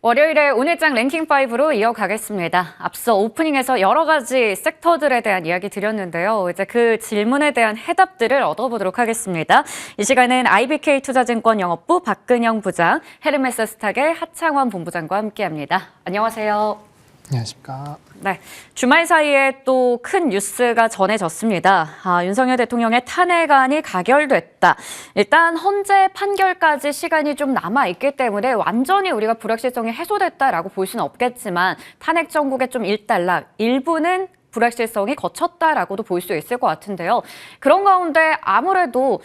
월요일에 오늘장 랭킹5로 이어가겠습니다. 앞서 오프닝에서 여러 가지 섹터들에 대한 이야기 드렸는데요. 이제 그 질문에 대한 해답들을 얻어보도록 하겠습니다. 이 시간은 IBK 투자증권 영업부 박근영 부장, 헤르메스 스탁의 하창원 본부장과 함께합니다. 안녕하세요. 안녕하십니까. 네, 주말 사이에 또 큰 뉴스가 전해졌습니다. 윤석열 대통령의 탄핵안이 가결됐다. 일단 헌재 판결까지 시간이 좀 남아있기 때문에 완전히 우리가 불확실성이 해소됐다라고 볼 수는 없겠지만 탄핵 정국의 좀 일단락, 일부는 불확실성이 거쳤다라고도 볼 수 있을 것 같은데요. 그런 가운데 아무래도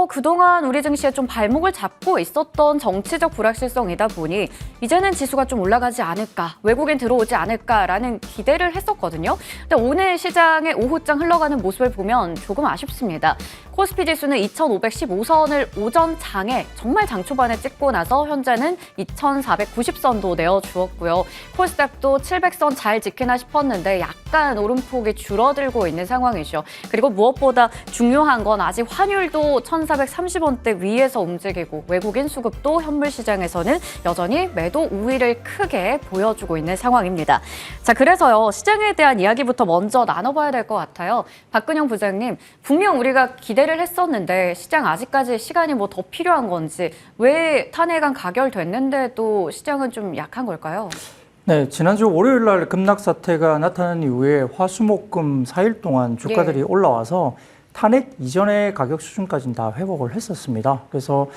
그동안 우리 증시에 좀 발목을 잡고 있었던 정치적 불확실성이다 보니 이제는 지수가 좀 올라가지 않을까, 외국인 들어오지 않을까라는 기대를 했었거든요. 근데 오늘 시장의 오후장 흘러가는 모습을 보면 조금 아쉽습니다. 코스피 지수는 2,515선을 오전 장에 정말 장 초반에 찍고 나서 현재는 2,490선도 내어주었고요. 코스닥도 700선 잘 지키나 싶었는데 약간 오름폭이 줄어들고 있는 상황이죠. 그리고 무엇보다 중요한 건 아직 환율도 1,430원대 위에서 움직이고 외국인 수급도 현물 시장에서는 여전히 매도 우위를 크게 보여주고 있는 상황입니다. 자, 그래서요. 시장에 대한 이야기부터 먼저 나눠봐야 될 것 같아요. 박근영 부장님, 분명 우리가 기대를 했었는데 시장 아직까지 시간이 뭐 더 필요한 건지 왜 탄핵안 가결됐는데도 시장은 좀 약한 걸까요? 네, 지난주 월요일 날 급락 사태가 나타난 이후에 화수목금 4일 동안 주가들이 올라와서 탄핵 이전의 가격 수준까지는 다 회복을 했었습니다. 그래서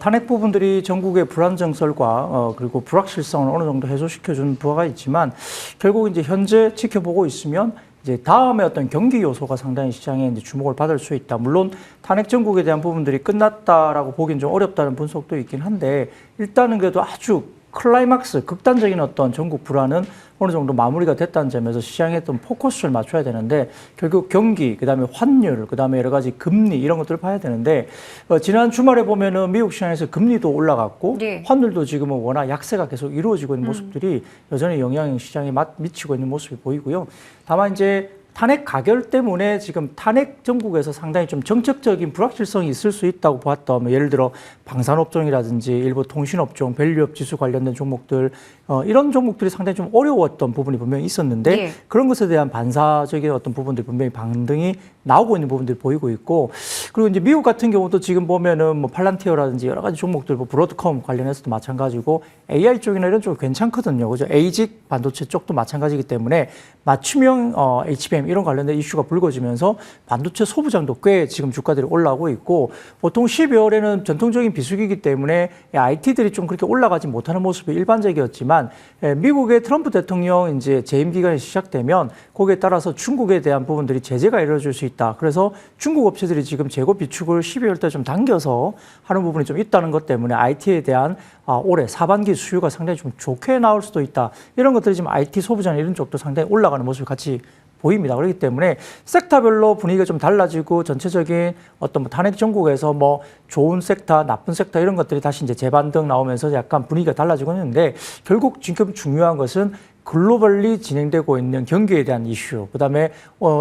탄핵 부분들이 전국의 불안정설과 그리고 불확실성을 어느 정도 해소시켜준 부분가 있지만 결국 이제 현재 지켜보고 있으면 이제 다음에 어떤 경기 요소가 상당히 시장에 이제 주목을 받을 수 있다. 물론 탄핵 정국에 대한 부분들이 끝났다라고 보기는 좀 어렵다는 분석도 있긴 한데 일단은 그래도 아주 클라이막스, 극단적인 어떤 전국 불안은 어느 정도 마무리가 됐다는 점에서 시장에 좀 포커스를 맞춰야 되는데 결국 경기, 그다음에 환율, 그다음에 여러 가지 금리 이런 것들을 봐야 되는데 지난 주말에 보면은 미국 시장에서 금리도 올라갔고 환율도 지금은 워낙 약세가 계속 이루어지고 있는 모습들이 여전히 영향이 시장에 미치고 있는 모습이 보이고요. 다만 이제 탄핵 가결 때문에 지금 탄핵 정국에서 상당히 좀 정책적인 불확실성이 있을 수 있다고 보았던 뭐 예를 들어 방산업종이라든지 일부 통신업종, 밸류업 지수 관련된 종목들 이런 종목들이 상당히 좀 어려웠던 부분이 분명히 있었는데 그런 것에 대한 반사적인 어떤 부분들이 분명히 반등이 나오고 있는 부분들이 보이고 있고 그리고 이제 미국 같은 경우도 지금 보면은 뭐 팔란티어라든지 여러 가지 종목들, 뭐 브로드컴 관련해서도 마찬가지고 AI 쪽이나 이런 쪽이 괜찮거든요. 그죠? 에이직 반도체 쪽도 마찬가지이기 때문에 맞춤형 HBM 이런 관련된 이슈가 불거지면서 반도체 소부장도 꽤 지금 주가들이 올라오고 있고 보통 12월에는 전통적인 비수기이기 때문에 IT들이 좀 그렇게 올라가지 못하는 모습이 일반적이었지만 미국의 트럼프 대통령 이제 재임 기간이 시작되면 거기에 따라서 중국에 대한 부분들이 제재가 이루어질 수 있다. 그래서 중국 업체들이 지금 재고 비축을 12월 때 좀 당겨서 하는 부분이 좀 있다는 것 때문에 IT에 대한 올해 사반기 수요가 상당히 좀 좋게 나올 수도 있다. 이런 것들이 지금 IT 소부장 이런 쪽도 상당히 올라가는 모습을 같이 보입니다. 그렇기 때문에 섹터별로 분위기가 좀 달라지고 전체적인 어떤 뭐 탄핵 정국에서 뭐 좋은 섹터, 나쁜 섹터 이런 것들이 다시 이제 재반등 나오면서 약간 분위기가 달라지고 있는데 결국 지금 중요한 것은 글로벌리 진행되고 있는 경기에 대한 이슈, 그다음에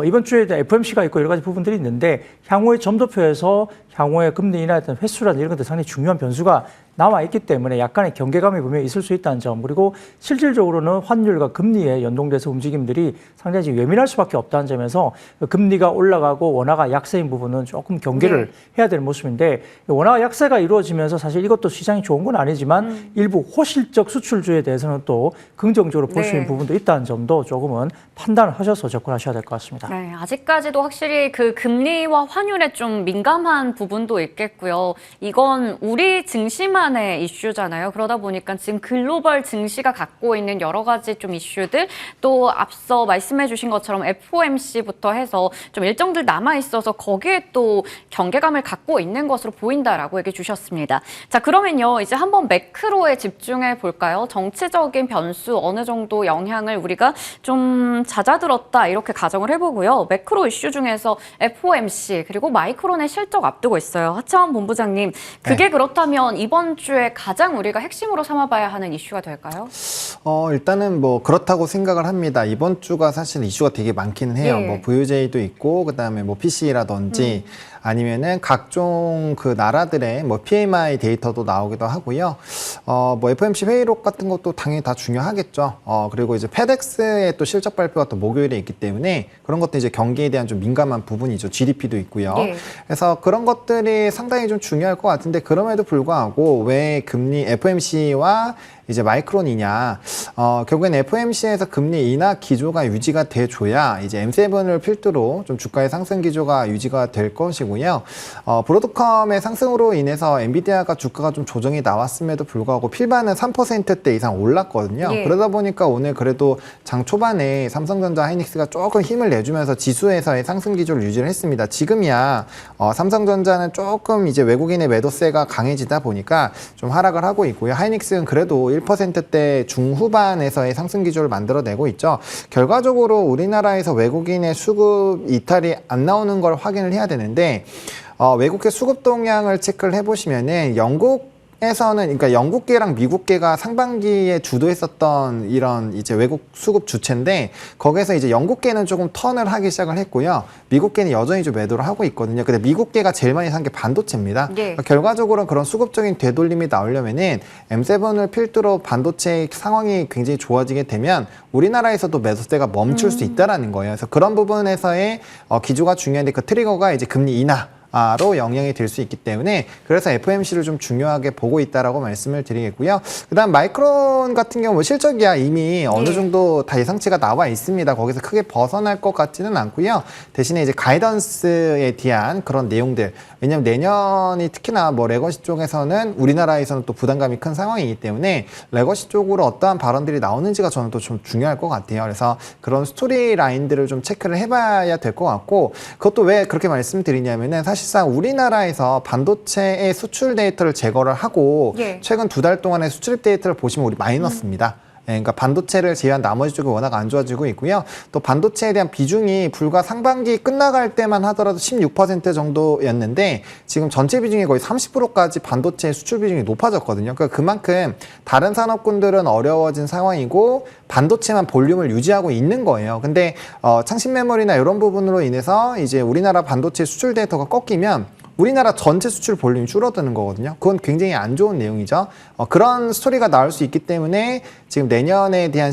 이번 주에 FOMC가 있고 여러 가지 부분들이 있는데 향후의 점도표에서 향후의 금리 인하에 대한 횟수라는 이런 것들 상당히 중요한 변수가 남아있기 때문에 약간의 경계감이 분명히 있을 수 있다는 점, 그리고 실질적으로는 환율과 금리에 연동돼서 움직임들이 상당히 지금 예민할 수밖에 없다는 점에서 금리가 올라가고 원화가 약세인 부분은 조금 경계를 해야 되는 모습인데 원화 약세가 이루어지면서 사실 이것도 시장이 좋은 건 아니지만 일부 호실적 수출주에 대해서는 또 긍정적으로 볼 수 있는 부분도 있다는 점도 조금은 판단을 하셔서 접근하셔야 될 것 같습니다. 네, 아직까지도 확실히 그 금리와 환율에 좀 민감한 부분도 있겠고요. 이건 우리 증시만의 이슈잖아요. 그러다 보니까 지금 글로벌 증시가 갖고 있는 여러 가지 좀 이슈들, 또 앞서 말씀해 주신 것처럼 FOMC부터 해서 좀 일정들 남아있어서 거기에 또 경계감을 갖고 있는 것으로 보인다라고 얘기해 주셨습니다. 자, 그러면요. 이제 한번 매크로에 집중해 볼까요? 정치적인 변수 어느 정도 영향을 우리가 좀 잦아들었다 이렇게 가정을 해보고요. 매크로 이슈 중에서 FOMC 그리고 마이크론의 실적 앞두고 있어요. 하창원 본부장님, 그게 그렇다면 이번 주에 가장 우리가 핵심으로 삼아봐야 하는 이슈가 될까요? 일단은 뭐 그렇다고 생각을 합니다. 이번 주가 사실 이슈가 되게 많기는 해요. 뭐 VOJ도 있고 그다음에 뭐 PC라든지 아니면은 각종 그 나라들의 뭐 PMI 데이터도 나오기도 하고요. 뭐 FOMC 회의록 같은 것도 당연히 다 중요하겠죠. 그리고 이제 페덱스의 또 실적 발표가 또 목요일에 있기 때문에 그런 것도 이제 경기에 대한 좀 민감한 부분이죠. GDP도 있고요. 네. 그래서 그런 것들이 상당히 좀 중요할 것 같은데 그럼에도 불구하고 왜 금리 FOMC와 이제 마이크론이냐, 결국엔 FOMC에서 금리 인하 기조가 유지가 돼줘야 이제 M7을 필두로 좀 주가의 상승 기조가 유지가 될 것이고요. 브로드컴의 상승으로 인해서 엔비디아가 주가가 좀 조정이 나왔음에도 불구하고 필반은 3%대 이상 올랐거든요. 예. 그러다 보니까 오늘 그래도 장 초반에 삼성전자, 하이닉스가 조금 힘을 내주면서 지수에서의 상승 기조를 유지를 했습니다. 지금이야 삼성전자는 조금 이제 외국인의 매도세가 강해지다 보니까 좀 하락을 하고 있고요. 하이닉스는 그래도 1%대 중후반에서의 상승 기조를 만들어내고 있죠. 결과적으로 우리나라에서 외국인의 수급 이탈이 안 나오는 걸 확인을 해야 되는데 외국계 수급 동향을 체크를 해보시면은 그러니까 영국계랑 미국계가 상반기에 주도했었던 이런 이제 외국 수급 주체인데 거기서 이제 영국계는 조금 턴을 하기 시작을 했고요. 미국계는 여전히 좀 매도를 하고 있거든요. 근데 미국계가 제일 많이 산 게 반도체입니다. 네. 그러니까 결과적으로 그런 수급적인 되돌림이 나오려면은 M7을 필두로 반도체 상황이 굉장히 좋아지게 되면 우리나라에서도 매수세가 멈출 수 있다라는 거예요. 그래서 그런 부분에서의 기조가 중요한데 그 트리거가 이제 금리 인하. 로 영향이 될 수 있기 때문에 그래서 FOMC를 좀 중요하게 보고 있다라고 말씀을 드리겠고요. 그다음 마이크론 같은 경우 실적이야 이미 어느 정도 다 예상치가 나와 있습니다. 거기서 크게 벗어날 것 같지는 않고요. 대신에 이제 가이던스에 대한 그런 내용들 왜냐하면 내년이 특히나 뭐 레거시 쪽에서는 우리나라에서는 또 부담감이 큰 상황이기 때문에 레거시 쪽으로 어떠한 발언들이 나오는지가 저는 또 좀 중요할 것 같아요. 그래서 그런 스토리 라인들을 좀 체크를 해봐야 될 것 같고 그것도 왜 그렇게 말씀드리냐면은 사실상 우리나라에서 반도체의 수출 데이터를 제거를 하고 예. 최근 2달 동안의 수출 데이터를 보시면 우리 마이너스입니다. 그러니까 반도체를 제외한 나머지 쪽이 워낙 안 좋아지고 있고요. 또 반도체에 대한 비중이 불과 상반기 끝나갈 때만 하더라도 16% 정도였는데 지금 전체 비중이 거의 30%까지 반도체 수출 비중이 높아졌거든요. 그러니까 그만큼 다른 산업군들은 어려워진 상황이고 반도체만 볼륨을 유지하고 있는 거예요. 근데 창신 메모리나 이런 부분으로 인해서 이제 우리나라 반도체 수출 데이터가 꺾이면 우리나라 전체 수출 볼륨이 줄어드는 거거든요. 그건 굉장히 안 좋은 내용이죠. 그런 스토리가 나올 수 있기 때문에 지금 내년에 대한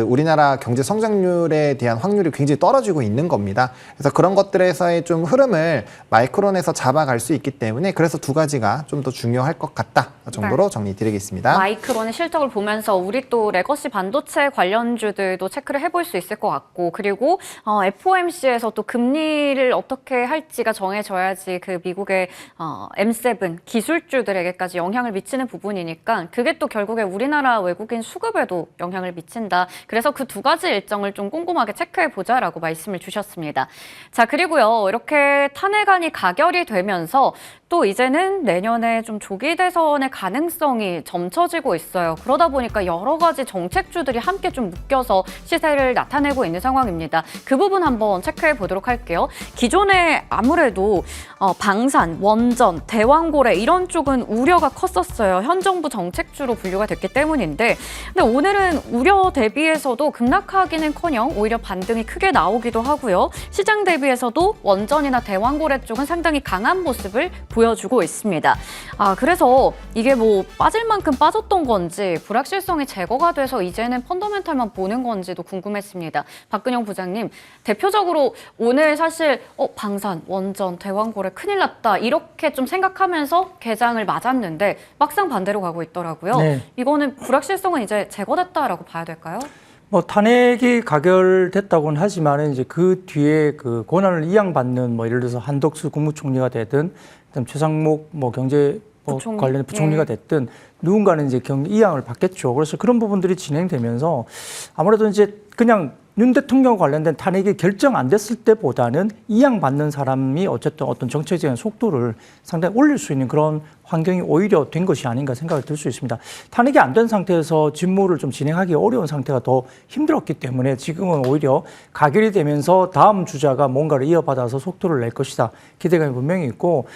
우리나라 경제 성장률에 대한 확률이 굉장히 떨어지고 있는 겁니다. 그래서 그런 것들에서의 좀 흐름을 마이크론에서 잡아갈 수 있기 때문에 그래서 두 가지가 좀 더 중요할 것 같다 정도로 정리드리겠습니다. 마이크론의 실적을 보면서 우리 또 레거시 반도체 관련주들도 체크를 해볼 수 있을 것 같고 그리고 FOMC에서 또 금리를 어떻게 할지가 정해져야지 그 미국의 M7 기술주들에게까지 영향을 미치는 부분이니까 그게 또 결국에 우리나라 외국인 수급에도 영향을 미친다. 그래서 그 두 가지 일정을 좀 꼼꼼하게 체크해보자라고 말씀을 주셨습니다. 자, 그리고요. 이렇게 탄핵안이 가결이 되면서 또 이제는 내년에 좀 조기 대선의 가능성이 점쳐지고 있어요. 그러다 보니까 여러 가지 정책주들이 함께 좀 묶여서 시세를 나타내고 있는 상황입니다. 그 부분 한번 체크해 보도록 할게요. 기존에 아무래도 방산, 원전, 대왕고래 이런 쪽은 우려가 컸었어요. 현 정부 정책주로 분류가 됐기 때문인데 근데 오늘은 우려 대비해서도 급락하기는커녕 오히려 반등이 크게 나오기도 하고요. 시장 대비해서도 원전이나 대왕고래 쪽은 상당히 강한 모습을 보여주고 있습니다. 그래서 이게 뭐 빠질 만큼 빠졌던 건지 불확실성이 제거가 돼서 이제는 펀더멘탈만 보는 건지도 궁금했습니다. 박근영 부장님, 대표적으로 오늘 사실 방산, 원전, 대왕고래 큰일 났다 이렇게 좀 생각하면서 개장을 맞았는데 막상 반대로 가고 있더라고요. 네. 이거는 불확실성은 이제 제거됐다라고 봐야 될까요? 뭐 탄핵이 가결됐다고는 하지만 이제 그 뒤에 그 권한을 이양받는 뭐 예를 들어서 한덕수 국무총리가 되든 그다음 최상목 뭐 경제 부총리. 관련 부총리가 됐든 누군가는 이제 이양을 받겠죠. 그래서 그런 부분들이 진행되면서 아무래도 이제 그냥 윤 대통령 관련된 탄핵이 결정 안 됐을 때보다는 이양받는 사람이 어쨌든 어떤 정책적인 속도를 상당히 올릴 수 있는 그런 환경이 오히려 된 것이 아닌가 생각을 들 수 있습니다. 탄핵이 안 된 상태에서 직무를 좀 진행하기 어려운 상태가 더 힘들었기 때문에 지금은 오히려 가결이 되면서 다음 주자가 뭔가를 이어받아서 속도를 낼 것이다. 기대감이 분명히 있고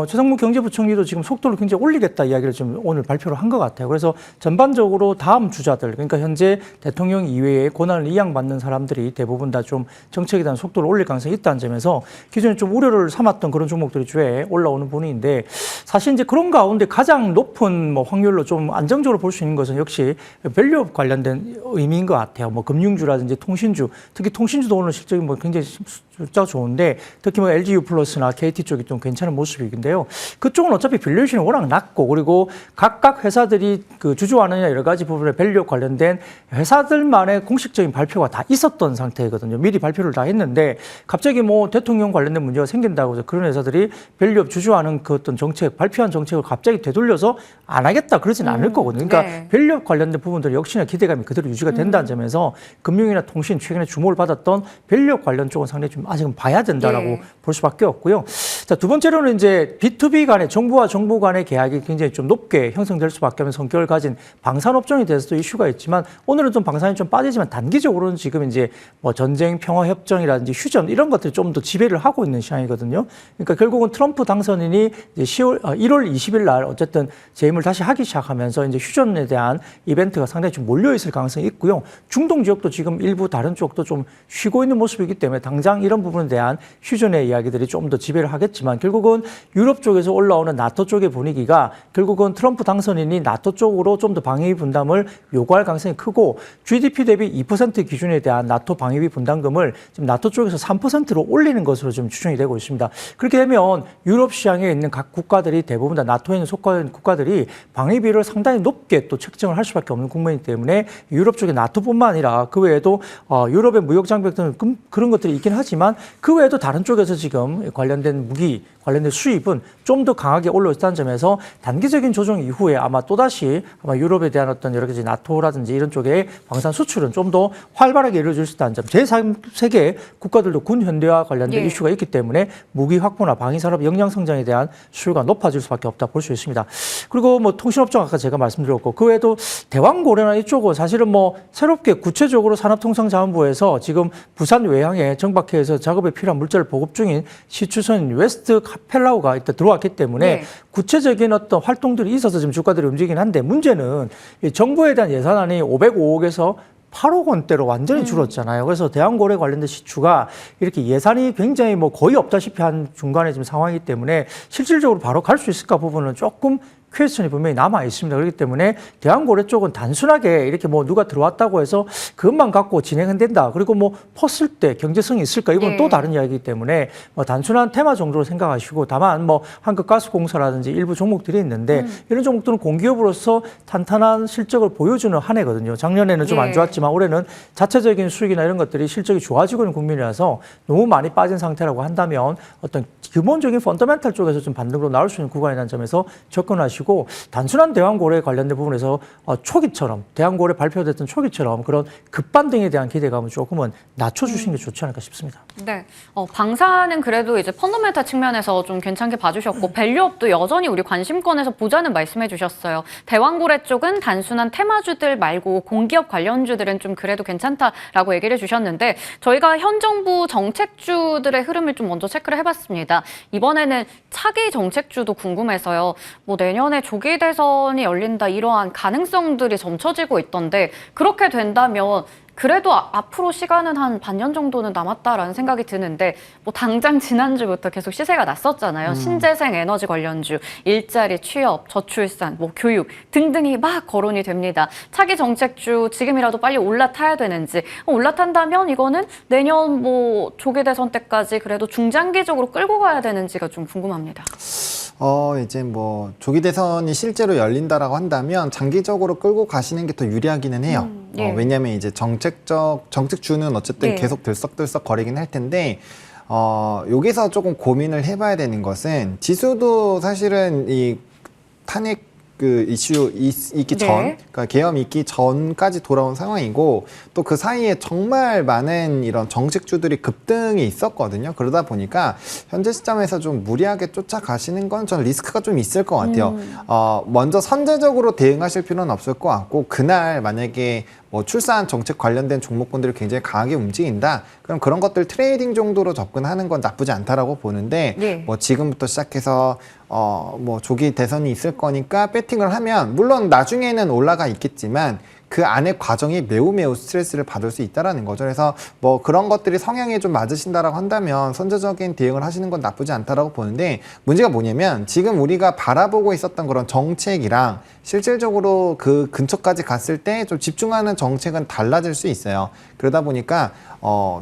최상무 경제부총리도 지금 속도를 굉장히 올리겠다 이야기를 좀 오늘 발표를 한 것 같아요. 그래서 전반적으로 다음 주자들 그러니까 현재 대통령 이외에 권한을 이양받는 사람 사람들이 대부분 다 좀 정책에 대한 속도를 올릴 가능성이 있다는 점에서 기존에 좀 우려를 삼았던 그런 종목들이 주에 올라오는 분위기인데 사실 이제 그런 가운데 가장 높은 뭐 확률로 좀 안정적으로 볼 수 있는 것은 역시 밸류업 관련된 의미인 것 같아요. 뭐 금융주라든지 통신주, 특히 통신주도 오늘 실적이 뭐 굉장히 숫자가 좋은데 특히 뭐 LGU 플러스나 KT 쪽이 좀 괜찮은 모습인데요. 그쪽은 어차피 밸류에이션이 워낙 낮고 그리고 각각 회사들이 그 주주하느냐 여러 가지 부분에 밸류업 관련된 회사들만의 공식적인 발표가 다 있었던 상태거든요. 미리 발표를 다 했는데 갑자기 뭐 대통령 관련된 문제가 생긴다고 해서 그런 회사들이 밸류업 주주하는 그 어떤 정책, 발표한 정책을 갑자기 되돌려서 안 하겠다 그러진 않을 거거든요. 그러니까 네. 밸류업 관련된 부분들이 역시나 기대감이 그대로 유지가 된다는 점에서 금융이나 통신 최근에 주목을 받았던 밸류업 관련 쪽은 상당히 좀 아직은 봐야 된다라고 네. 볼 수밖에 없고요. 자, 두 번째로는 이제 B2B 간의 정부와 정부 간의 계약이 굉장히 좀 높게 형성될 수밖에 없는 성격을 가진 방산업종에 대해서도 이슈가 있지만 오늘은 좀 방산이 좀 빠지지만 단기적으로는 지금 이제 뭐 전쟁 평화협정이라든지 휴전 이런 것들이 좀 더 지배를 하고 있는 시장이거든요. 그러니까 결국은 트럼프 당선인이 이제 1월 20일 날 어쨌든 재임을 다시 하기 시작하면서 이제 휴전에 대한 이벤트가 상당히 좀 몰려 있을 가능성이 있고요. 중동 지역도 지금 일부 다른 쪽도 좀 쉬고 있는 모습이기 때문에 당장 이런 부분에 대한 휴전의 이야기들이 좀 더 지배를 하겠지만 결국은 유럽 쪽에서 올라오는 나토 쪽의 분위기가 결국은 트럼프 당선인이 나토 쪽으로 좀 더 방위비 분담을 요구할 가능성이 크고 GDP 대비 2% 기준에 대한 나토 방위비 분담금을 지금 나토 쪽에서 3%로 올리는 것으로 좀 추정이 되고 있습니다. 그렇게 되면 유럽 시장에 있는 각 국가들이 대부분 다 나토에 있는 속한 국가들이 방위비를 상당히 높게 또 책정을 할 수밖에 없는 국면이기 때문에 유럽 쪽의 나토뿐만 아니라 그 외에도 유럽의 무역 장벽 등 그런 것들이 있긴 하지만 그 외에도 다른 쪽에서 지금 관련된 무기 관련된 수입은 좀 더 강하게 올라있다는 점에서 단기적인 조정 이후에 아마 또다시 아마 유럽에 대한 어떤 여러 가지 나토라든지 이런 쪽의 방산 수출은 좀 더 활발하게 이루어질 수 있다는 점. 제3세계 국가들도 군 현대화 관련된 예. 이슈가 있기 때문에 무기 확보나 방위산업 역량 성장에 대한 수요가 높아질 수밖에 없다 볼 수 있습니다. 그리고 뭐 통신업종 아까 제가 말씀드렸고 그 외에도 대왕고래나 이쪽은 사실은 뭐 새롭게 구체적으로 산업통상자원부에서 지금 부산 외항에 정박해서 작업에 필요한 물자를 보급 중인 시추선 웨스트 카펠라우가 일단 들어왔기 때문에 네. 구체적인 어떤 활동들이 있어서 지금 주가들이 움직이긴 한데 문제는 이 정부에 대한 예산안이 505억에서 8억 원대로 완전히 줄었잖아요. 그래서 대왕고래 관련된 시추가 이렇게 예산이 굉장히 뭐 거의 없다시피 한 중간에 지금 상황이기 때문에 실질적으로 바로 갈 수 있을까 부분은 조금 퀘스천이 분명히 남아 있습니다. 그렇기 때문에 대왕고래 쪽은 단순하게 이렇게 뭐 누가 들어왔다고 해서 그것만 갖고 진행은 된다. 그리고 뭐 퍼쓸 때 경제성이 있을까? 이건 네. 또 다른 이야기이기 때문에 뭐 단순한 테마 정도로 생각하시고 다만 뭐 한국가스공사라든지 일부 종목들이 있는데 이런 종목들은 공기업으로서 탄탄한 실적을 보여주는 한 해거든요. 작년에는 좀 안 예. 좋았지만 올해는 자체적인 수익이나 이런 것들이 실적이 좋아지고 있는 국면이라서 너무 많이 빠진 상태라고 한다면 어떤 기본적인 펀더멘탈 쪽에서 좀 반등으로 나올 수 있는 구간이라는 점에서 접근하시고 단순한 대왕고래 관련된 부분에서 초기처럼 대왕고래 발표됐던 초기처럼 그런 급반등에 대한 기대감을 조금은 낮춰주시는 게 좋지 않을까 싶습니다. 네, 방사는 그래도 이제 펀더멘탈 측면에서 좀 괜찮게 봐주셨고 밸류업도 여전히 우리 관심권에서 보자는 말씀해 주셨어요. 대왕고래 쪽은 단순한 테마주들 말고 공기업 관련주들은 좀 그래도 괜찮다라고 얘기를 해주셨는데 저희가 현 정부 정책주들의 흐름을 좀 먼저 체크를 해봤습니다. 이번에는 차기 정책주도 궁금해서요. 뭐 내년에 조기 대선이 열린다 이러한 가능성들이 점쳐지고 있던데 그렇게 된다면 그래도 앞으로 시간은 한 반년 정도는 남았다라는 생각이 드는데 뭐 당장 지난주부터 계속 시세가 났었잖아요. 신재생 에너지 관련주, 일자리, 취업, 저출산, 뭐 교육 등등이 막 거론이 됩니다. 차기 정책주 지금이라도 빨리 올라타야 되는지 올라탄다면 이거는 내년 뭐 조기 대선 때까지 그래도 중장기적으로 끌고 가야 되는지가 좀 궁금합니다. 이제 뭐 조기 대선이 실제로 열린다라고 한다면 장기적으로 끌고 가시는 게 더 유리하기는 해요. 예. 왜냐하면 이제 정책주는 어쨌든 네. 계속 들썩들썩 거리긴 할 텐데 여기서 조금 고민을 해봐야 되는 것은 지수도 사실은 이 탄핵 그 이슈 있기 전, 네. 그러니까 계엄 있기 전까지 돌아온 상황이고 또 그 사이에 정말 많은 이런 정책주들이 급등이 있었거든요. 그러다 보니까 현재 시점에서 좀 무리하게 쫓아가시는 건 전 리스크가 좀 있을 것 같아요. 먼저 선제적으로 대응하실 필요는 없을 것 같고 그날 만약에 뭐 출산 정책 관련된 종목군들이 굉장히 강하게 움직인다. 그럼 그런 것들 트레이딩 정도로 접근하는 건 나쁘지 않다라고 보는데 네. 뭐 지금부터 시작해서 뭐 조기 대선이 있을 거니까 배팅을 하면 물론 나중에는 올라가 있겠지만 그 안에 과정이 매우 스트레스를 받을 수 있다라는 거죠. 그래서 뭐 그런 것들이 성향에 좀 맞으신다라고 한다면 선제적인 대응을 하시는 건 나쁘지 않다라고 보는데, 문제가 뭐냐면 지금 우리가 바라보고 있었던 그런 정책이랑 실질적으로 그 근처까지 갔을 때 좀 집중하는 정책은 달라질 수 있어요. 그러다 보니까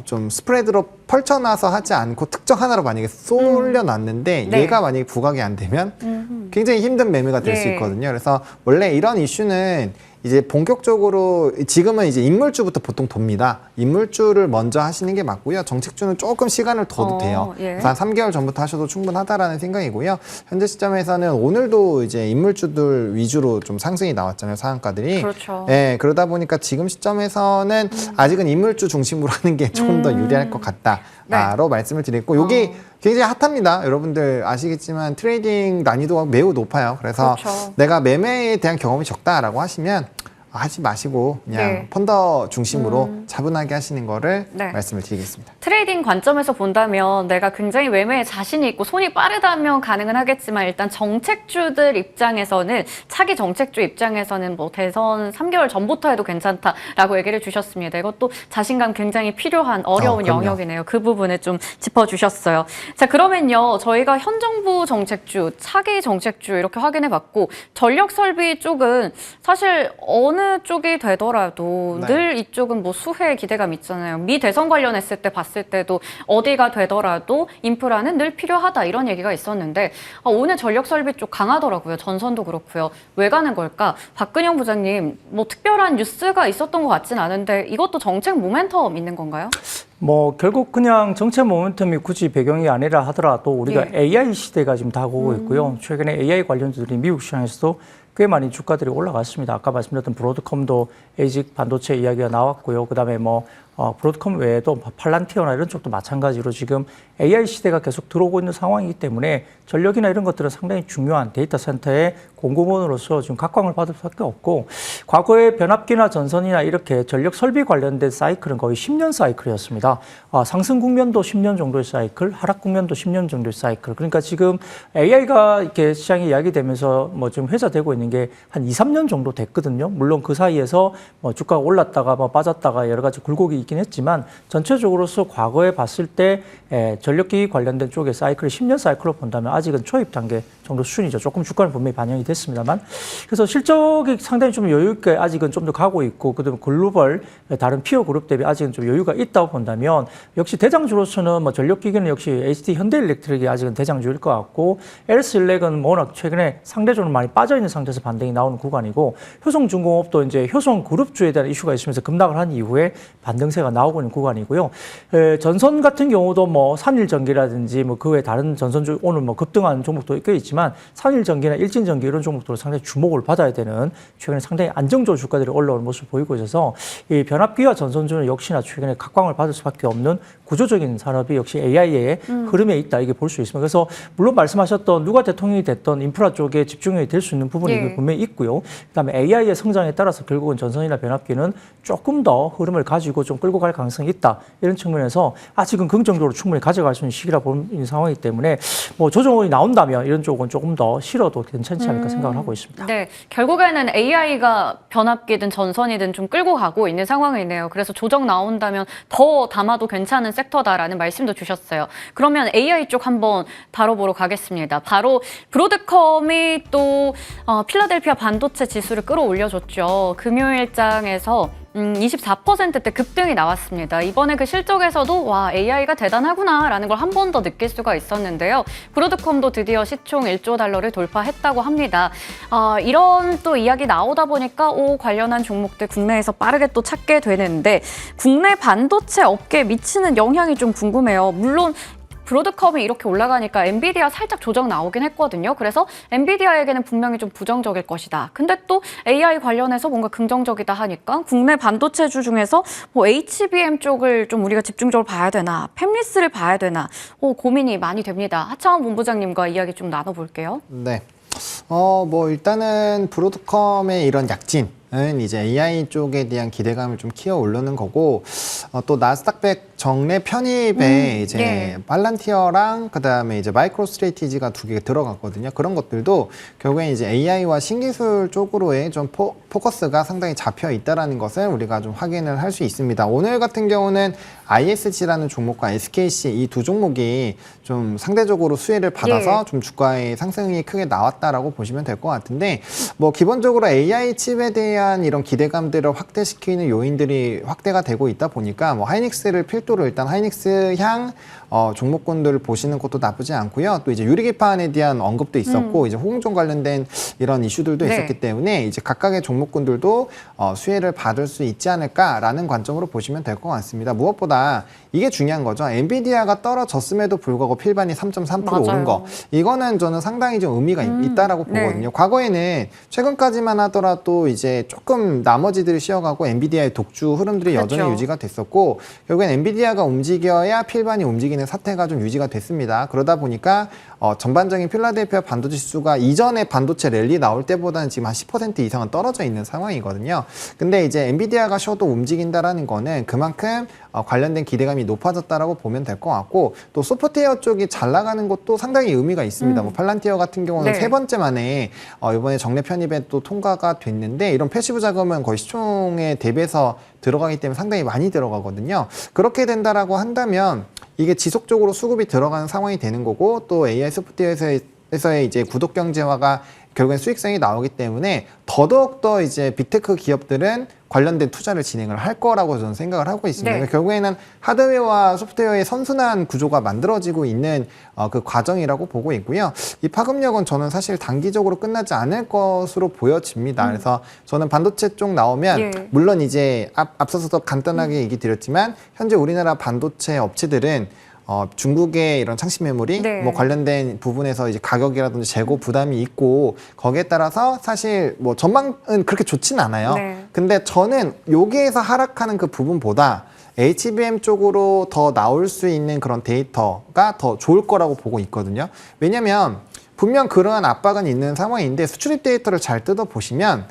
좀 스프레드로 펼쳐놔서 하지 않고 특정 하나로 만약에 쏠려놨는데 네. 얘가 만약에 부각이 안 되면 굉장히 힘든 매매가 될 수 네. 있거든요. 그래서 원래 이런 이슈는 이제 본격적으로 지금은 이제 인물주부터 보통 돕니다. 인물주를 먼저 하시는 게 맞고요. 정책주는 조금 시간을 둬도 돼요. 예. 그래서 한 3개월 전부터 하셔도 충분하다라는 생각이고요. 현재 시점에서는 오늘도 이제 인물주들 위주로 좀 상승이 나왔잖아요. 상한가들이. 그렇죠. 예, 그러다 보니까 지금 시점에서는 아직은 인물주 중심으로 하는 게 조금 더 유리할 것 같다로 말씀을 드렸고, 여기 굉장히 핫합니다. 여러분들 아시겠지만 트레이딩 난이도가 매우 높아요. 그래서 그렇죠. 내가 매매에 대한 경험이 적다라고 하시면 하지 마시고 그냥 네. 펀더 중심으로 차분하게 하시는 거를 네. 말씀을 드리겠습니다. 트레이딩 관점에서 본다면 내가 굉장히 매매에 자신이 있고 손이 빠르다면 가능은 하겠지만, 일단 정책주들 입장에서는, 차기 정책주 입장에서는 뭐 대선 3개월 전부터 해도 괜찮다라고 얘기를 주셨습니다. 이것도 자신감 굉장히 필요한 어려운 그럼요. 영역이네요. 그 부분을 좀 짚어주셨어요. 자, 그러면요, 저희가 현 정부 정책주, 차기 정책주 이렇게 확인해봤고, 전력설비 쪽은 사실 어느 쪽이 되더라도 네. 늘 이쪽은 뭐 수혜의 기대감 있잖아요. 미 대선 관련했을 때 봤을 때도 어디가 되더라도 인프라는 늘 필요하다 이런 얘기가 있었는데, 오늘 전력설비 쪽 강하더라고요. 전선도 그렇고요. 왜 가는 걸까? 박근영 부장님, 뭐 특별한 뉴스가 있었던 것 같진 않은데 이것도 정책 모멘텀 있는 건가요? 뭐 결국 그냥 정책 모멘텀이 굳이 배경이 아니라 하더라도 우리가 AI 시대가 지금 다가오고 있고요. 최근에 AI 관련주들이 미국 시장에서도 꽤 많이 주가들이 올라갔습니다. 아까 말씀드렸던 브로드컴도 에이직 반도체 이야기가 나왔고요. 그다음에 뭐 브로드컴 외에도 팔란티어나 이런 쪽도 마찬가지로 지금 AI 시대가 계속 들어오고 있는 상황이기 때문에 전력이나 이런 것들은 상당히 중요한 데이터 센터의 공급원으로서 지금 각광을 받을 수밖에 없고, 과거에 변압기나 전선이나 이렇게 전력 설비 관련된 사이클은 거의 10년 사이클이었습니다. 상승 국면도 10년 정도의 사이클, 하락 국면도 10년 정도의 사이클. 그러니까 지금 AI가 이렇게 시장에 이야기되면서 뭐 지금 회자되고 있는 게 한 2, 3년 정도 됐거든요. 물론 그 사이에서 뭐 주가가 올랐다가 뭐 빠졌다가 여러 가지 굴곡이 있긴 했지만, 전체적으로서 과거에 봤을 때 전력기기 관련된 쪽의 사이클을 10년 사이클로 본다면 아직은 초입 단계 정도 수준이죠. 조금 주가는 분명히 반영이 됐습니다만, 그래서 실적이 상당히 좀 여유 있게 아직은 좀 더 가고 있고, 그다음에 글로벌 다른 피어 그룹 대비 아직은 좀 여유가 있다고 본다면, 역시 대장주로서는 뭐 전력기기는 역시 HD 현대일렉트릭이 아직은 대장주일 것 같고, LS 일렉은 뭐 워낙 최근에 상대적으로 많이 빠져 있는 상태에서 반등이 나오는 구간이고, 효성중공업도 이제 효성 그룹주에 대한 이슈가 있으면서 급락을 한 이후에 반등세가 나오고 있는 구간이고요. 전선 같은 경우도 뭐 산일전기라든지 뭐 그 외 다른 전선주 오늘 뭐 급등한 종목도 꽤 있지만, 산일전기나 일진전기 이런 종목들은 상당히 주목을 받아야 되는, 최근에 상당히 안정적 주가들이 올라오는 모습을 보이고 있어서 이 변압기와 전선주는 역시나 최근에 각광을 받을 수밖에 없는 구조적인 산업이 역시 AI의 흐름에 있다, 이게 볼 수 있습니다. 그래서 물론 말씀하셨던 누가 대통령이 됐던 인프라 쪽에 집중이 될 수 있는 부분이 분명히 있고요. 그다음에 AI의 성장에 따라서 결국은 전선이나 변압기는 조금 더 흐름을 가지고 좀 끌고 갈 가능성이 있다, 이런 측면에서 아직은 긍정적으로 충분히 가져갈 수 있는 시기라 보는 상황이기 때문에 뭐 조정이 나온다면 이런 쪽은 조금 더 실어도 괜찮지 않을까 생각을 하고 있습니다. 네, 결국에는 AI가 변압기든 전선이든 좀 끌고 가고 있는 상황이네요. 그래서 조정 나온다면 더 담아도 괜찮은 섹터다라는 말씀도 주셨어요. 그러면 AI 쪽 한번 다뤄보러 가겠습니다. 바로 브로드컴이 또 필라델피아 반도체 지수를 끌어올려줬죠. 금요일장에서 24%대 급등이 나왔습니다. 이번에 그 실적에서도 와, AI가 대단하구나라는 걸 한 번 더 느낄 수가 있었는데요. 브로드컴도 드디어 시총 1조 달러를 돌파했다고 합니다. 이런 또 이야기 나오다 보니까 관련한 종목들 국내에서 빠르게 또 찾게 되는데, 국내 반도체 업계에 미치는 영향이 좀 궁금해요. 물론 브로드컴이 이렇게 올라가니까 엔비디아 살짝 조정 나오긴 했거든요. 그래서 엔비디아에게는 분명히 좀 부정적일 것이다. 근데 또 AI 관련해서 뭔가 긍정적이다 하니까 국내 반도체주 중에서 뭐 HBM 쪽을 좀 우리가 집중적으로 봐야 되나, 팹리스를 봐야 되나, 고민이 많이 됩니다. 하창원 본부장님과 이야기 좀 나눠볼게요. 네. 뭐 일단은 브로드컴의 이런 약진은 이제 AI 쪽에 대한 기대감을 좀 키워 오르는 거고, 또 나스닥 100 정례 편입에 이제 예. 팔란티어랑 그다음에 이제 마이크로 스트레티지가 두 개 들어갔거든요. 그런 것들도 결국엔 이제 AI와 신기술 쪽으로의 좀 포커스가 상당히 잡혀 있다라는 것을 우리가 좀 확인을 할 수 있습니다. 오늘 같은 경우는 ISG라는 종목과 SKC 이 두 종목이 좀 상대적으로 수혜를 받아서 예. 좀 주가의 상승이 크게 나왔다라고 보시면 될 것 같은데 뭐 기본적으로 AI 칩에 대한 이런 기대감들을 확대시키는 요인들이 확대가 되고 있다 보니까 뭐 하이닉스를 필두로 일단 하이닉스 향 종목군들을 보시는 것도 나쁘지 않고요. 또 이제 유리기판에 대한 언급도 있었고 이제 호응종 관련된 이런 이슈들도 네. 있었기 때문에 이제 각각의 종목군들도 수혜를 받을 수 있지 않을까라는 관점으로 보시면 될 것 같습니다. 무엇보다 이게 중요한 거죠. 엔비디아가 떨어졌음에도 불구하고 필반이 3.3% 오른 맞아요. 거. 이거는 저는 상당히 좀 의미가 있다라고 네. 보거든요. 과거에는 최근까지만 하더라도 이제 조금 나머지들이 쉬어가고 엔비디아의 독주 흐름들이 그렇죠. 여전히 유지가 됐었고 결국엔 엔비디아가 움직여야 필반이 움직이는 사태가 좀 유지가 됐습니다. 그러다 보니까 전반적인 필라델피아 반도체 지수가 이전에 반도체 랠리 나올 때보다는 지금 한 10% 이상은 떨어져 있는 상황이거든요. 근데 이제 엔비디아가 쉬어도 움직인다라는 거는 그만큼 관련된 기대감이 높아졌다라고 보면 될 것 같고 또 소프트웨어 쪽이 잘 나가는 것도 상당히 의미가 있습니다. 뭐 팔란티어 같은 경우는 네. 세 번째 만에 이번에 정례 편입에 또 통과가 됐는데 이런 패시브 자금은 거의 시총에 대비해서 들어가기 때문에 상당히 많이 들어가거든요. 그렇게 된다라고 한다면 이게 지속적으로 수급이 들어가는 상황이 되는 거고 또 AI 소프트웨어에서의 이제 구독 경제화가 결국엔 수익성이 나오기 때문에 더더욱더 이제 빅테크 기업들은 관련된 투자를 진행을 할 거라고 저는 생각을 하고 있습니다. 네. 결국에는 하드웨어와 소프트웨어의 선순환 구조가 만들어지고 있는 그 과정이라고 보고 있고요. 이 파급력은 저는 사실 단기적으로 끝나지 않을 것으로 보여집니다. 그래서 저는 반도체 쪽 나오면 예. 물론 이제 앞서서도 간단하게 얘기 드렸지만 현재 우리나라 반도체 업체들은 중국의 이런 창시 메모리 네. 뭐 관련된 부분에서 이제 가격이라든지 재고 부담이 있고 거기에 따라서 사실 뭐 전망은 그렇게 좋진 않아요. 네. 근데 저는 여기에서 하락하는 그 부분보다 HBM 쪽으로 더 나올 수 있는 그런 데이터가 더 좋을 거라고 보고 있거든요. 왜냐면 분명 그러한 압박은 있는 상황인데 수출입 데이터를 잘 뜯어보시면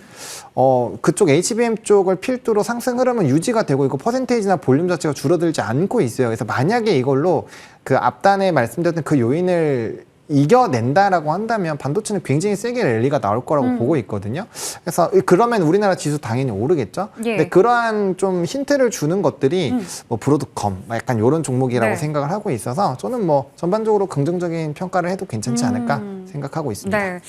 그쪽 HBM 쪽을 필두로 상승 흐름은 유지가 되고 있고 퍼센테이지나 볼륨 자체가 줄어들지 않고 있어요. 그래서 만약에 이걸로 그 앞단에 말씀드렸던 그 요인을 이겨낸다라고 한다면 반도체는 굉장히 세게 랠리가 나올 거라고 보고 있거든요. 그래서 그러면 우리나라 지수 당연히 오르겠죠. 예. 근데 그러한 좀 힌트를 주는 것들이 뭐 브로드컴 약간 이런 종목이라고 네. 생각을 하고 있어서 저는 뭐 전반적으로 긍정적인 평가를 해도 괜찮지 않을까 생각하고 있습니다. 네.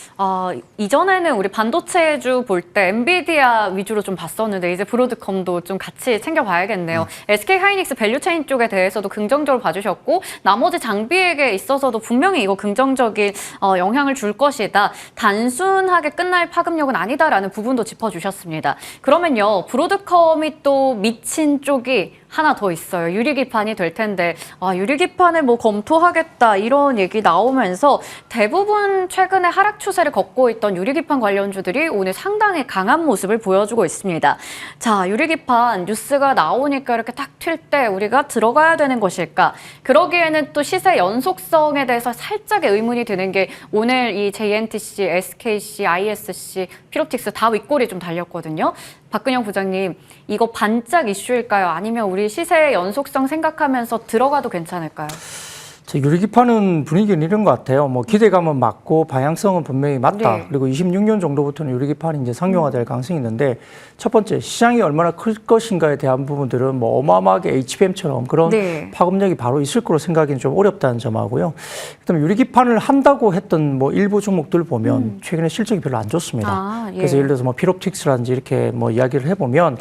이전에는 우리 반도체주 볼 때 엔비디아 위주로 좀 봤었는데 이제 브로드컴도 좀 같이 챙겨봐야겠네요. SK 하이닉스 밸류체인 쪽에 대해서도 긍정적으로 봐주셨고 나머지 장비에게 있어서도 분명히 이거 긍정적인 영향을 줄 것이다. 단순하게 끝날 파급력은 아니다라는 부분도 짚어주셨습니다. 그러면요. 브로드컴이 또 미친 쪽이 하나 더 있어요. 유리기판이 될 텐데 유리기판을 뭐 검토하겠다 이런 얘기 나오면서 대부분 최근에 하락 추세를 걷고 있던 유리기판 관련주들이 오늘 상당히 강한 모습을 보여주고 있습니다. 자, 유리기판 뉴스가 나오니까 이렇게 딱 튈 때 우리가 들어가야 되는 것일까? 그러기에는 또 시세 연속성에 대해서 살짝의 의문이 드는 게 오늘 이 JNTC, SKC, ISC, 피롭틱스 다 윗골이 좀 달렸거든요. 박근영 부장님, 이거 반짝 이슈일까요? 아니면 우리 시세의 연속성 생각하면서 들어가도 괜찮을까요? 유리기판은 분위기는 이런 것 같아요. 뭐 기대감은 맞고 방향성은 분명히 맞다. 네. 그리고 26년 정도부터는 유리기판이 이제 상용화될 가능성이 있는데 첫 번째 시장이 얼마나 클 것인가에 대한 부분들은 뭐 어마어마하게 HBM처럼 그런 네. 파급력이 바로 있을 거로 생각하기는 좀 어렵다는 점하고요. 그다음에 유리기판을 한다고 했던 뭐 일부 종목들 보면 최근에 실적이 별로 안 좋습니다. 예. 그래서 예를 들어서 뭐 피롭틱스라든지 이렇게 뭐 이야기를 해보면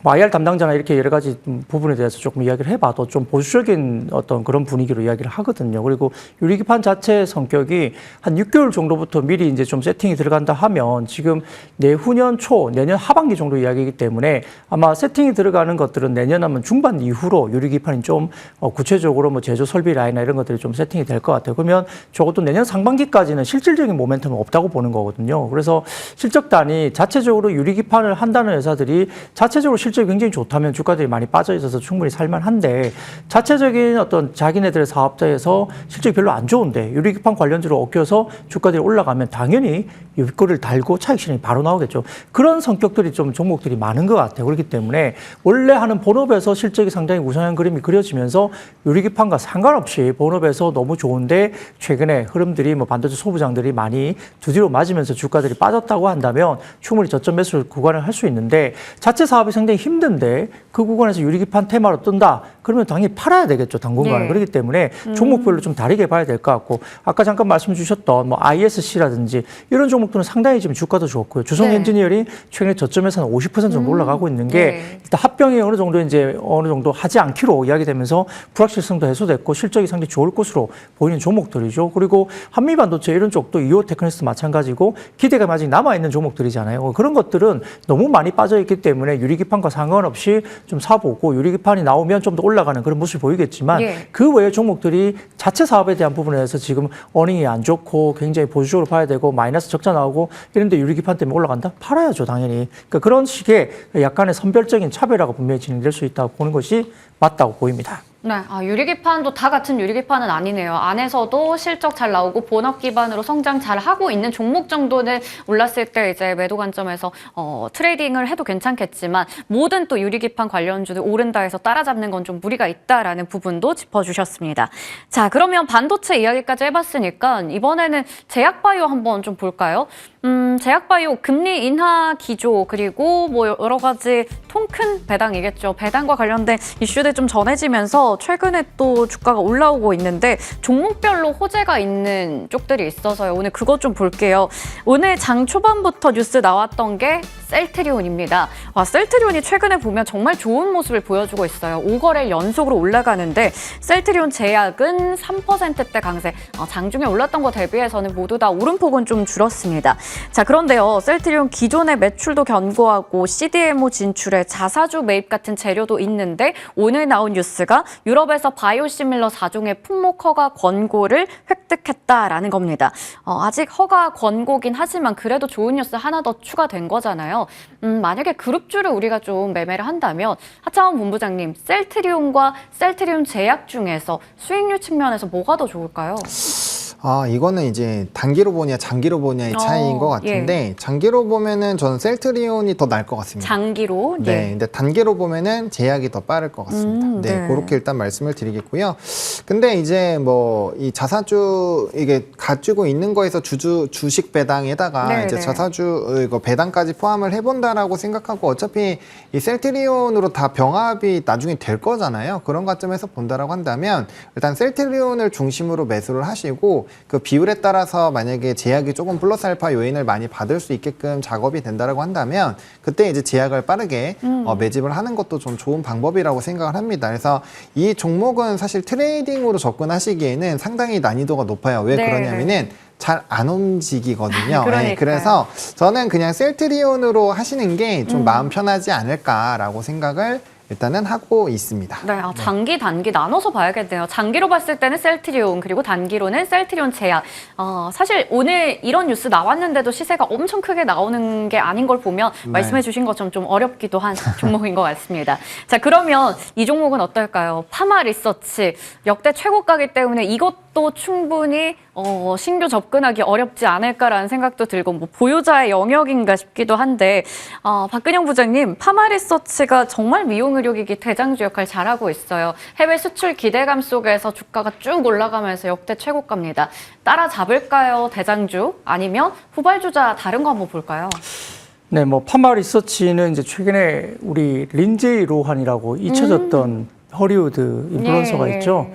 뭐 IR 담당자나 이렇게 여러 가지 부분에 대해서 조금 이야기를 해봐도 좀 보수적인 어떤 그런 분위기로 이야기를 하거든요. 그리고 유리기판 자체의 성격이 한 6개월 정도부터 미리 이제 좀 세팅이 들어간다 하면 지금 내후년 초, 내년 하반기 정도 이야기이기 때문에 아마 세팅이 들어가는 것들은 내년 하면 중반 이후로 유리기판이 좀 구체적으로 뭐 제조 설비 라인이나 이런 것들이 좀 세팅이 될 것 같아요. 그러면 적어도 내년 상반기까지는 실질적인 모멘텀은 없다고 보는 거거든요. 그래서 실적단이 자체적으로 유리기판을 한다는 회사들이 자체적으로 실적이 굉장히 좋다면 주가들이 많이 빠져 있어서 충분히 살만한데 자체적인 어떤 자기네들의 사업자에서 상태에서 실적이 별로 안 좋은데 유리기판 관련주로 엉켜서 주가들이 올라가면 당연히 이거를 달고 차익 실현이 바로 나오겠죠. 그런 성격들이 좀 종목들이 많은 것 같아요. 그렇기 때문에 원래 하는 본업에서 실적이 상당히 우상한 그림이 그려지면서 유리기판과 상관없이 본업에서 너무 좋은데 최근에 흐름들이 뭐 반도체 소부장들이 많이 두드려 맞으면서 주가들이 빠졌다고 한다면 충분히 저점 매수 구간을 할 수 있는데 자체 사업이 상당히 힘든데 그 구간에서 유리기판 테마로 뜬다. 그러면 당연히 팔아야 되겠죠. 당분간은. 네. 그렇기 때문에 종목별로 좀 다르게 봐야 될 것 같고 아까 잠깐 말씀 주셨던 뭐 ISC라든지 이런 종목들은 상당히 지금 주가도 좋고요. 주성 네. 엔지니어링 최근에 저점에서 한 50% 정도 올라가고 있는 게 네. 일단 합병이 어느 정도 하지 않기로 이야기되면서 불확실성도 해소됐고 실적이 상당히 좋을 것으로 보이는 종목들이죠. 그리고 한미반도체 이런 쪽도 이오 테크닉스 마찬가지고 기대가 아직 남아있는 종목들이잖아요. 그런 것들은 너무 많이 빠져있기 때문에 유리기판과 상관없이 좀 사보고 유리기판이 나오면 좀 더 올라가는 그런 모습이 보이겠지만 예. 그 외의 종목들이 자체 사업에 대한 부분에서 지금 어닝이 안 좋고 굉장히 보수적으로 봐야 되고 마이너스 적자 나오고 이런데 유리기판 때문에 올라간다? 팔아야죠, 당연히. 그러니까 그런 식의 약간의 선별적인 차별화가 분명히 진행될 수 있다고 보는 것이 맞다고 보입니다. 네, 유리기판도 다 같은 유리기판은 아니네요. 안에서도 실적 잘 나오고 본업 기반으로 성장 잘 하고 있는 종목 정도는 올랐을 때 이제 매도 관점에서 트레이딩을 해도 괜찮겠지만 모든 또 유리기판 관련주들 오른다 해서 따라잡는 건 좀 무리가 있다라는 부분도 짚어주셨습니다. 자, 그러면 반도체 이야기까지 해봤으니까 이번에는 제약바이오 한번 좀 볼까요? 제약바이오 금리 인하 기조 그리고 뭐 여러 가지 통 큰 배당이겠죠. 배당과 관련된 이슈들 좀 전해지면서 최근에 또 주가가 올라오고 있는데 종목별로 호재가 있는 쪽들이 있어서요. 오늘 그것 좀 볼게요. 오늘 장 초반부터 뉴스 나왔던 게 셀트리온입니다. 셀트리온이 최근에 보면 정말 좋은 모습을 보여주고 있어요. 5거래 연속으로 올라가는데 셀트리온 제약은 3%대 강세. 장중에 올랐던 거 대비해서는 모두 다 오름폭은 좀 줄었습니다. 자, 그런데요. 셀트리온 기존의 매출도 견고하고 CDMO 진출에 자사주 매입 같은 재료도 있는데 오늘 나온 뉴스가 유럽에서 바이오시밀러 4종의 품목 허가 권고를 획득했다라는 겁니다. 아직 허가 권고긴 하지만 그래도 좋은 뉴스 하나 더 추가된 거잖아요. 만약에 그룹주를 우리가 좀 매매를 한다면 하창원 본부장님, 셀트리온과 셀트리온 제약 중에서 수익률 측면에서 뭐가 더 좋을까요? 이거는 이제 단기로 보냐 장기로 보냐의 차이인 것 같은데 장기로 보면은 저는 셀트리온이 더 나을 것 같습니다. 장기로? 네, 근데 단기로 보면은 제약이 더 빠를 것 같습니다. 네. 그렇게 일단 말씀을 드리겠고요. 근데 이제 뭐 이 자사주 이게 가지고 있는 거에서 주식 배당에다가 이제 자사주 이거 배당까지 포함을 해본다라고 생각하고 어차피 이 셀트리온으로 다 병합이 나중에 될 거잖아요. 그런 관점에서 본다라고 한다면 일단 셀트리온을 중심으로 매수를 하시고 그 비율에 따라서 만약에 제약이 조금 플러스 알파 요인을 많이 받을 수 있게끔 작업이 된다라고 한다면 그때 이제 제약을 빠르게 매집을 하는 것도 좀 좋은 방법이라고 생각을 합니다. 그래서 이 종목은 사실 트레이딩으로 접근하시기에는 상당히 난이도가 높아요. 왜 그러냐면은 잘 안 움직이거든요. 네, 그래서 저는 그냥 셀트리온으로 하시는 게 좀 마음 편하지 않을까라고 생각을 일단은 하고 있습니다. 네, 장기, 단기 나눠서 봐야겠네요. 장기로 봤을 때는 셀트리온, 그리고 단기로는 셀트리온 제약. 사실 오늘 이런 뉴스 나왔는데도 시세가 엄청 크게 나오는 게 아닌 걸 보면 말씀해 주신 것처럼 좀 어렵기도 한 종목인 것 같습니다. 자, 그러면 이 종목은 어떨까요? 파마 리서치, 역대 최고가기 때문에 이것도 충분히 신규 접근하기 어렵지 않을까라는 생각도 들고 뭐 보유자의 영역인가 싶기도 한데 박근영 부장님, 파마 리서치가 정말 미용 의료기기 대장주 역할 잘하고 있어요. 해외 수출 기대감 속에서 주가가 쭉 올라가면서 역대 최고가입니다. 따라잡을까요, 대장주? 아니면 후발주자 다른 거 한번 볼까요? 네, 뭐 파마 리서치는 이제 최근에 우리 린제이 로한이라고 잊혀졌던 허리우드 인플루언서가 있죠.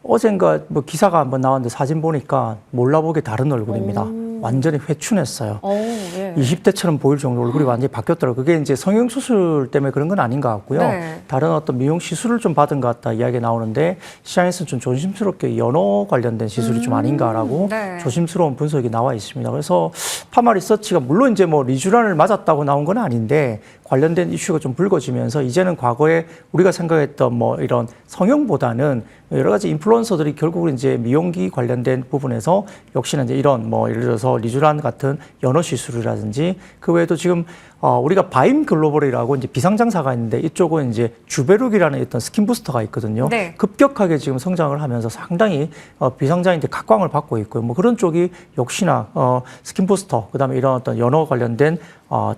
어젠가 뭐 기사가 한번 나왔는데 사진 보니까 몰라보게 다른 얼굴입니다. 완전히 회춘했어요. 20대처럼 보일 정도로 얼굴이 완전히 바뀌었더라고요. 그게 이제 성형수술 때문에 그런 건 아닌 것 같고요. 다른 어떤 미용 시술을 좀 받은 것 같다 이야기가 나오는데 시장에서는 좀 조심스럽게 연어 관련된 시술이 좀 아닌가라고 조심스러운 분석이 나와 있습니다. 그래서 파마 리서치가 물론 이제 뭐 리쥬란을 맞았다고 나온 건 아닌데 관련된 이슈가 좀 불거지면서 이제는 과거에 우리가 생각했던 뭐 이런 성형보다는 여러 가지 인플루언서들이 결국은 이제 미용기 관련된 부분에서 역시나 이제 이런 뭐 예를 들어서 리쥬란 같은 연어 시술이라든지 그 외에도 지금 우리가 바임 글로벌이라고 이제 비상장사가 있는데 이쪽은 이제 주베룩이라는 어떤 스킨 부스터가 있거든요. 네. 급격하게 지금 성장을 하면서 상당히 비상장인데 각광을 받고 있고요. 뭐 그런 쪽이 역시나 스킨 부스터, 그다음에 이런 어떤 연어 관련된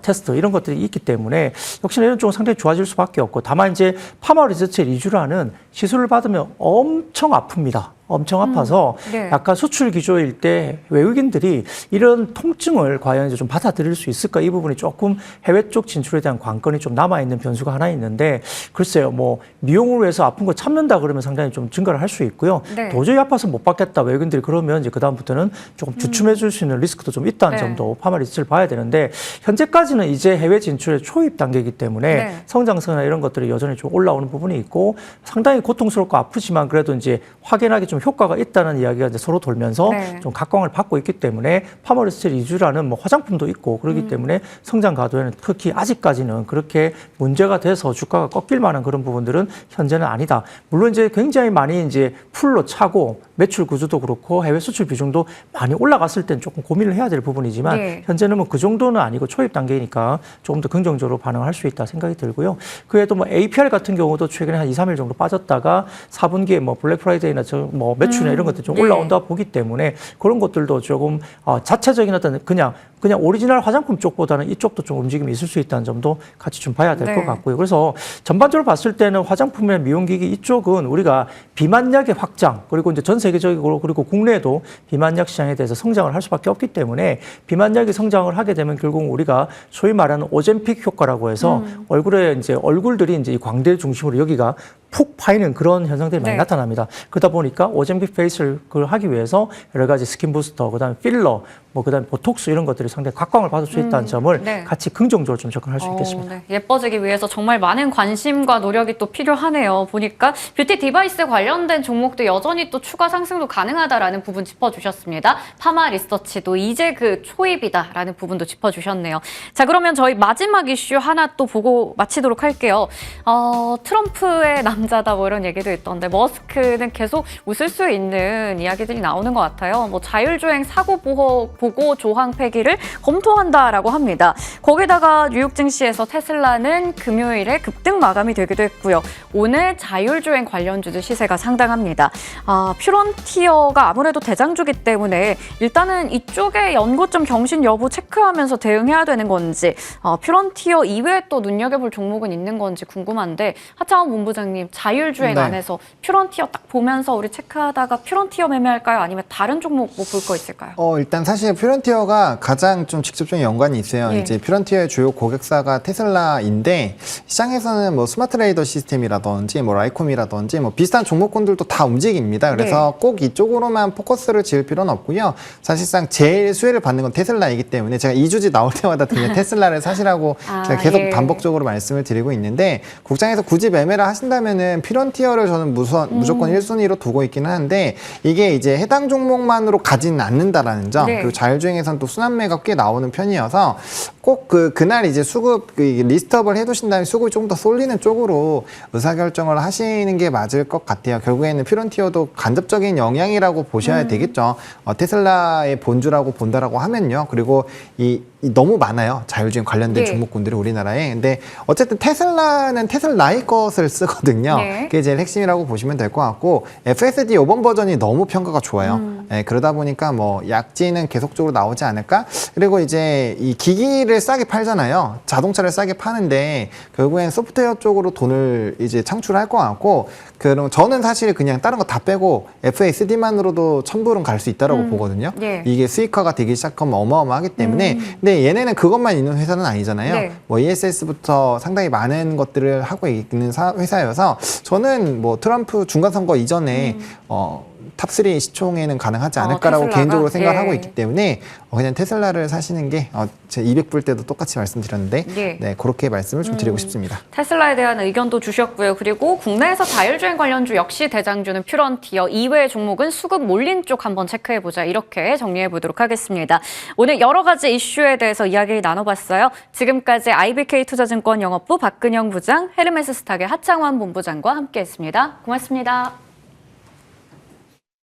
테스트 이런 것들이 있기 때문에 역시나 이런 쪽은 상당히 좋아질 수밖에 없고 다만 이제 파마 리서치 리쥬라는 시술을 받으면 엄청 아픕니다. 엄청 아파서 네. 약간 수출 기조일 때 외국인들이 이런 통증을 과연 이제 좀 받아들일 수 있을까 이 부분이 조금 해외 쪽 진출에 대한 관건이 좀 남아 있는 변수가 하나 있는데 글쎄요 뭐 미용을 위해서 아픈 거 참는다 그러면 상당히 좀 증가를 할 수 있고요. 네. 도저히 아파서 못 받겠다 외국인들이 그러면 이제 그 다음부터는 조금 주춤해 줄 수 있는 리스크도 좀 있다는 네. 점도 파마 리서치를 봐야 되는데 현재까지는 이제 해외 진출의 초입 단계이기 때문에 네. 성장세나 이런 것들이 여전히 좀 올라오는 부분이 있고 상당히 고통스럽고 아프지만 그래도 이제 확연하게 좀 효과가 있다는 이야기가 이제 서로 돌면서 네. 좀 각광을 받고 있기 때문에 파마 리서치 리쥬라는 뭐 화장품도 있고 그렇기 때문에 성장 가도에는 특히 아직까지는 그렇게 문제가 돼서 주가가 꺾일 만한 그런 부분들은 현재는 아니다. 물론 이제 굉장히 많이 이제 풀로 차고 매출 구조도 그렇고 해외 수출 비중도 많이 올라갔을 땐 조금 고민을 해야 될 부분이지만 네. 현재는 뭐 그 정도는 아니고 초입 단계이니까 조금 더 긍정적으로 반응할 수 있다 생각이 들고요. 그 외에도 뭐 APR 같은 경우도 최근에 한 2, 3일 정도 빠졌다가 4분기에 뭐 블랙 프라이데이나 뭐 매출이나 이런 것들이 좀 네. 올라온다 보기 때문에 그런 것들도 조금 자체적인 어떤 그냥 오리지널 화장품 쪽보다는 이쪽도 좀 움직임이 있을 수 있다는 점도 같이 좀 봐야 될 것 네. 같고요. 그래서 전반적으로 봤을 때는 화장품이나 미용기기 이쪽은 우리가 비만약의 확장 그리고 이제 전 세계적으로 그리고 국내에도 비만약 시장에 대해서 성장을 할 수밖에 없기 때문에 비만약이 성장을 하게 되면 결국 우리가 소위 말하는 오젬픽 효과라고 해서 얼굴에 이제 얼굴들이 이제 이 광대 중심으로 여기가 푹 파이는 그런 현상들이 많이 네. 나타납니다. 그러다 보니까 오젬픽 페이스를 하기 위해서 여러 가지 스킨 부스터, 그다음에 필러, 뭐 그다음에 보톡스 이런 것들이 상당히 각광을 받을 수 있다는 점을 네. 같이 긍정적으로 좀 접근할 수 있겠습니다. 네. 예뻐지기 위해서 정말 많은 관심과 노력이 또 필요하네요. 보니까 뷰티 디바이스 관련된 종목도 여전히 또 추가 상승도 가능하다라는 부분 짚어주셨습니다. 파마 리서치도 이제 그 초입이다라는 부분도 짚어주셨네요. 자, 그러면 저희 마지막 이슈 하나 또 보고 마치도록 할게요. 트럼프의 남자다 뭐 이런 얘기도 있던데 머스크는 계속 웃을 수 있는 이야기들이 나오는 것 같아요. 뭐 자율주행 사고 보고 조항 폐기를 검토한다라고 합니다. 거기다가 뉴욕 증시에서 테슬라는 금요일에 급등 마감이 되기도 했고요. 오늘 자율주행 관련주들 시세가 상당합니다. 퓨런티어가 아무래도 대장주기 때문에 일단은 이쪽에 연고점 경신 여부 체크하면서 대응해야 되는 건지 퓨런티어 이외에 또 눈여겨볼 종목은 있는 건지 궁금한데 하창원 본부장님 자율주행 네. 안에서 퓨런티어 딱 보면서 우리 체크하다가 퓨런티어 매매할까요? 아니면 다른 종목 뭐 볼 거 있을까요? 일단 사실 퓨런티어가 가장 좀 직접적인 연관이 있어요. 예. 이제 퓨런티어의 주요 고객사가 테슬라인데 시장에서는 뭐 스마트레이더 시스템이라든지 뭐 라이콤이라든지 뭐 비슷한 종목군들도 다 움직입니다. 그래서 꼭 이쪽으로만 포커스를 지을 필요는 없고요. 사실상 제일 수혜를 받는 건 테슬라이기 때문에 제가 2주지 나올 때마다 그냥 테슬라를 사시라고 제가 계속 예. 반복적으로 말씀을 드리고 있는데 국장에서 굳이 매매를 하신다면은 퓨런티어를 저는 무조건 1순위로 두고 있기는 한데 이게 이제 해당 종목만으로 가지는 않는다라는 점 네. 그리고 자율주행에서는 또 순환매가 꽤 나오는 편이어서 꼭 그날 이제 수급 리스트업을 해두신 다음에 수급이 좀 더 쏠리는 쪽으로 의사결정을 하시는 게 맞을 것 같아요. 결국에는 퓨런티어도 간접적인 영향이라고 보셔야 되겠죠. 테슬라의 본주라고 본다라고 하면요. 그리고 이 너무 많아요. 자율주행 관련된 네. 종목군들이 우리나라에. 근데 어쨌든 테슬라는 테슬라의 것을 쓰거든요. 네. 그게 제일 핵심이라고 보시면 될 것 같고 FSD 이번 버전이 너무 평가가 좋아요. 그러다 보니까 뭐 약지는 계속적으로 나오지 않을까? 그리고 이제 이 기기를 싸게 팔잖아요. 자동차를 싸게 파는데 결국엔 소프트웨어 쪽으로 돈을 이제 창출할 것 같고 그럼 저는 사실 그냥 다른 거 다 빼고 FSD만으로도 1000불은 갈 수 있다라고 보거든요. 예. 이게 수익화가 되기 시작하면 어마어마하기 때문에 근데 얘네는 그것만 있는 회사는 아니잖아요. 네. 뭐 ESS부터 상당히 많은 것들을 하고 있는 회사여서 저는 뭐 트럼프 중간선거 이전에 탑3 시총에는 가능하지 않을까라고 테슬라가? 개인적으로 생각을 예. 하고 있기 때문에 그냥 테슬라를 사시는 게 제 200불 때도 똑같이 말씀드렸는데 예. 네, 그렇게 말씀을 좀 드리고 싶습니다. 테슬라에 대한 의견도 주셨고요. 그리고 국내에서 자율주행 관련주 역시 대장주는 퓨런티어, 이외의 종목은 수급 몰린 쪽 한번 체크해보자. 이렇게 정리해보도록 하겠습니다. 오늘 여러 가지 이슈에 대해서 이야기 나눠봤어요. 지금까지 IBK투자증권 영업부 박근영 부장, 헤르메스 스탁의 하창환 본부장과 함께했습니다. 고맙습니다.